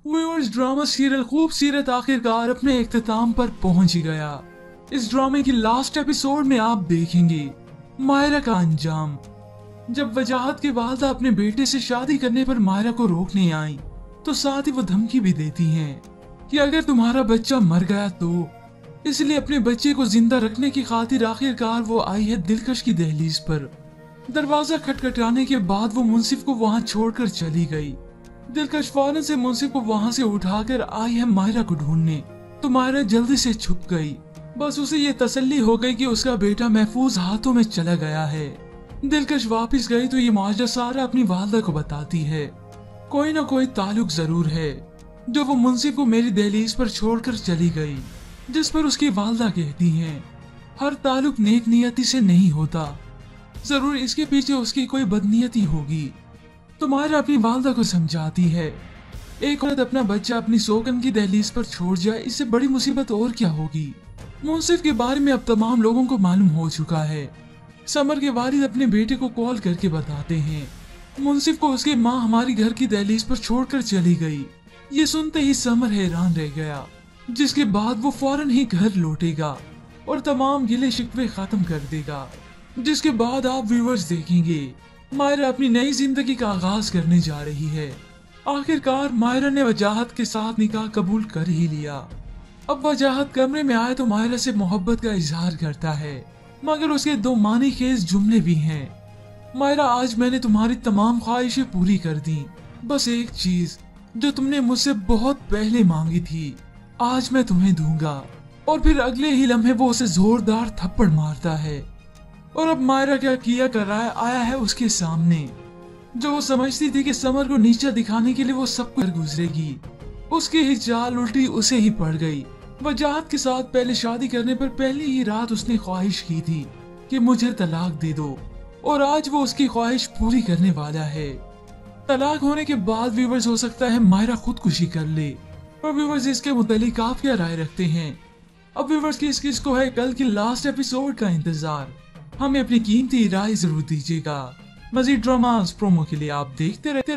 Viewers, drama serial खूबसूरत आखिरकार अपने इख्तिताम पर पहुंच गया। इस ड्रामे की लास्ट एपिसोड में आप देखेंगे मायरा का अंजाम। जब वजाहत की वालदा अपने बेटे से शादी करने पर मायरा को रोकने आई तो साथ ही वो धमकी भी देती हैं कि अगर तुम्हारा बच्चा मर गया तो, इसलिए अपने बच्चे को जिंदा रखने की खातिर आखिरकार वो आई है दिलकश की दहलीज पर। दरवाजा खटखटाने के बाद वो मुंसिफ को वहां छोड़कर चली गई। दिलकश फौरन से मुंसिफ को वहां से उठाकर आई है मायरा को ढूंढने, तो मायरा जल्दी से छुप गई। बस उसे ये तसल्ली हो गई कि उसका बेटा महफूज हाथों में चला गया है। दिलकश वापस गई तो ये माजरा सारा अपनी वालदा को बताती है। कोई ना कोई ताल्लुक जरूर है जो वो मुंसिफ को मेरी दहलीज पर छोड़कर चली गई, जिस पर उसकी वालदा कहती हैं हर ताल्लुक नेक नियति से नहीं होता, जरूर इसके पीछे उसकी कोई बदनीयती होगी। तो मायरा अपनी वालदा को समझाती है, एक औरत अपना बच्चा अपनी सोकन की दहलीज पर छोड़ जाए, इससे बड़ी मुसीबत और क्या होगी। मुंसिफ के बारे में अब तमाम लोगों को मालूम हो चुका है। समर के वालिद अपने बेटे को कॉल करके बताते हैं मुंसिफ को उसकी माँ हमारी घर की दहलीज पर छोड़कर चली गई। ये सुनते ही समर हैरान रह गया, जिसके बाद वो फौरन ही घर लौटेगा और तमाम गिले शिकवे खत्म कर देगा। जिसके बाद आप व्यूअर्स देखेंगे मायरा अपनी नई जिंदगी का आगाज करने जा रही है। आखिरकार मायरा ने वजाहत के साथ निकाह कबूल कर ही लिया। अब वजाहत कमरे में आए तो मायरा से मोहब्बत का इजहार करता है, मगर उसके दो मानी खेज जुमले भी हैं। मायरा, आज मैंने तुम्हारी तमाम ख्वाहिशें पूरी कर दी, बस एक चीज जो तुमने मुझसे बहुत पहले मांगी थी आज मैं तुम्हें दूंगा। और फिर अगले ही लम्हे वो उसे जोरदार थप्पड़ मारता है। और अब मायरा क्या किया कर रहा है आया है उसके सामने। जो वो समझती थी कि समर को नीचा दिखाने के लिए वो सब कर गुजरेगी, उसकी ही चाल उल्टी उसे ही पड़ गई। वजाहत के साथ पहले शादी करने पर पहली ही रात उसने ख्वाहिश की थी कि मुझे तलाक दे दो, और आज वो उसकी ख्वाहिश पूरी करने वाला है। तलाक होने के बाद व्यूअर्स हो सकता है मायरा खुदकुशी कर ले। और व्यूअर्स इसके मुतालिक आप क्या राय रखते हैं? अब व्यूअर्स किसको है कल की लास्ट एपिसोड का इंतजार? हमें अपनी कीमती राय जरूर दीजिएगा। मजीद ड्रामास प्रोमो के लिए आप देखते रहते